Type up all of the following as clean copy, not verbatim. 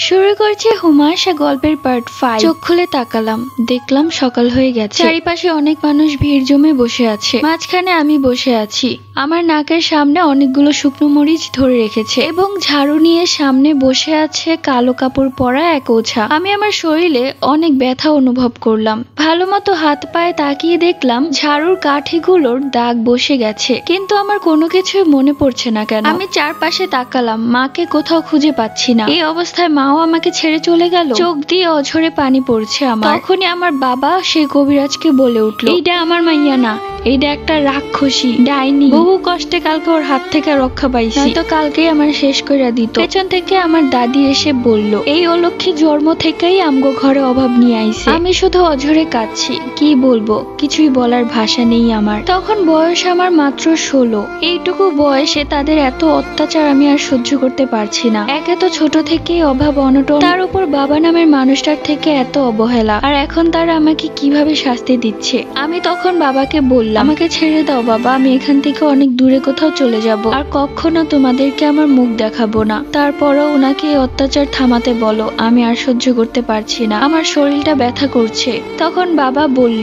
শুরু করছে হুমায়ুন গল্পের পার্ট 5। চোখ খুলে তাকালাম, দেখলাম সকাল হয়ে গেছে। চারিপাশে অনেক মানুষ ভিড় জমে বসে আছে, মাঝখানে আমি বসে আছি। আমার নাকের সামনে অনেকগুলো শুকনো মরিচ ধরে রেখেছে এবং ঝাড়ু নিয়ে সামনে বসে আছে কালো কাপড় পরা এক ওঝা। আমি আমার শরীরে অনেক ব্যথা অনুভব করলাম। ভালো মতো হাত পায়ে তাকিয়ে দেখলাম ঝাড়ুর কাঠিগুলোর দাগ বসে গেছে, কিন্তু আমার কোনো কিছুই মনে পড়ছে না কেন। আমি চারপাশে তাকালাম, মাকে কোথাও খুঁজে পাচ্ছি না। এই অবস্থায় মাও আমাকে ছেড়ে চলে গেল। চোখ দিয়ে অঝরে পানি পড়ছে আমার। তখনই আমার বাবা সেই কবিরাজকে বলে উঠল, এইটা আমার মাইয়া না, এইটা একটা রাক্ষসী ডাইনি। বহু কষ্টে কালকে ওর হাত থেকে রক্ষা পাইছি, নয়তো কালকেই আমার শেষ করে দিত। পেছন থেকে আমার দাদি এসে বলল, এই অলক্ষী জন্ম থেকেই আমগো ঘরে অভাব নিয়ে আইছে। আমি শুধু অঝরে কাঁদছি, কি বলবো, কিছুই বলার ভাষা নেই আমার। তখন বয়স আমার মাত্র 16। এইটুকু বয়সে তাদের এত অত্যাচার আমি আর সহ্য করতে পারছি না। একে তো ছোট থেকেই অভাব অনটন, তার উপর বাবা নামের মানুষটার থেকে এত অবহেলা, আর এখন তারা আমাকে কিভাবে শাস্তি দিচ্ছে। আমি তখন বাবাকে বললাম, আমাকে ছেড়ে দাও বাবা, আমি এখান থেকে অনেক দূরে কোথাও চলে যাব, আর কখনো তোমাদেরকে আমার মুখ দেখাবো না। তারপরও ওনাকে এই অত্যাচার থামাতে বলো, আমি আর সহ্য করতে পারছি না, আমার শরীরটা ব্যথা করছে। তখন বাবা বলল,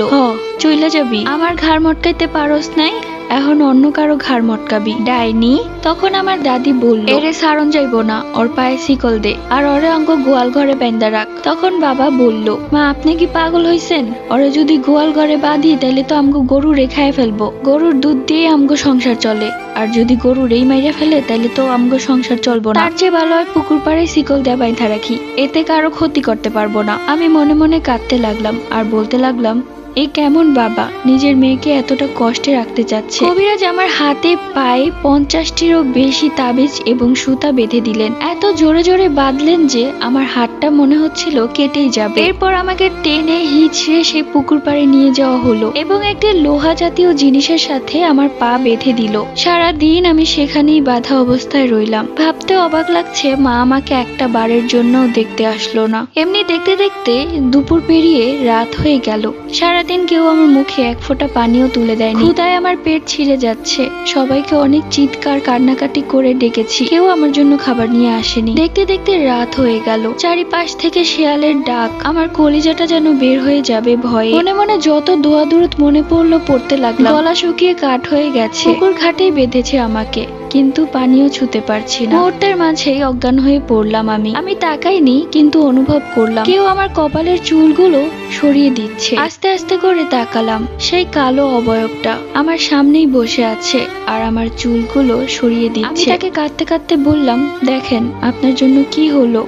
চইলা যাবি, আমার ঘাড় মটকাইতে পারস নাই, এখন অন্য কারো ঘাড় মটকাবি ডাইনি। তখন আমার দাদি বলল, এরে সারণ যাইব না, ওর পায়ে শিকল দে, আর ওরে অঙ্গ গোয়াল ঘরে বেঁধে রাখ। তখন বাবা বলল, মা আপনি কি পাগল হইছেন? ওরে যদি গোয়াল ঘরে বাঁধি তাহলে তো আমগো গরু রেখায় ফেলবো, গরুর দুধ দিয়ে আমগো সংসার চলে, আর যদি গরু রেই মাইরা ফেলে তাহলে তো আমগো সংসার চলবো না। তার চেয়ে ভালো হয় পুকুর পাড়ে শিকল দিয়ে বাইন্ধা রাখি, এতে কারো ক্ষতি করতে পারবো না। আমি মনে মনে কাঁদতে লাগলাম আর বলতে লাগলাম, এই কেমন বাবা, নিজের মেয়েকে এতটা কষ্টে রাখতে চাচ্ছে। কবিরাজ আমার হাতে পায়ে 50টিরও বেশি তাবিজ এবং সুতা বেঁধে দিলেন। এত জোরে জোরে বাঁধলেন যে আমার হাতটা মনে হচ্ছিল কেটেই যাবে। এরপর আমাকে টেনে হিঁচড়ে সেই পুকুর পাড়ে নিয়ে যাওয়া হলো এবং একটি লোহা জাতীয় জিনিসের সাথে আমার পা বেঁধে দিল। সারাদিন আমি সেখানেই বাঁধা অবস্থায় রইলাম। ভাবতে অবাক লাগছে, মা আমাকে একটা বারের জন্যও দেখতে আসলো না। এমনি দেখতে দেখতে দুপুর পেরিয়ে রাত হয়ে গেল। সারাদিন কেউ আমার মুখে এক ফোঁটা পানিও তুলে দেয়নি। ক্ষুধায় আমার পেট ছিঁড়ে যাচ্ছে। সবাইকে অনেক চিৎকার কান্নাকাটি করে ডেকেছি, কেউ আমার জন্য খাবার নিয়ে আসেনি। দেখতে দেখতে রাত হয়ে গেল। চারিপাশ থেকে শেয়ালের ডাক, আমার কলিজাটা যেন বের হয়ে যাবে ভয়ে। মনে মনে যত দোয়া দুরুদ মনে পড়লো পড়তে লাগলাম। গলা শুকিয়ে কাঠ হয়ে গেছে। পুকুর ঘাটেই বেঁধেছে আমাকে, কিন্তু পানিও ছুতে পারছি না। মুহূর্তের মাঝেই অজ্ঞান হয়ে পড়লাম। আমি তাকাইনি, কিন্তু অনুভব করলাম কেউ আমার কপালের চুলগুলো সরিয়ে দিচ্ছে। আস্তে আস্তে করে তাকালাম, সেই কালো অবয়বটা আমার সামনেই বসে আছে আর আমার চুলগুলো সরিয়ে দিচ্ছে। আমি তাকে কাঁদতে কাঁদতে বললাম, দেখেন আপনার জন্য কি হলো।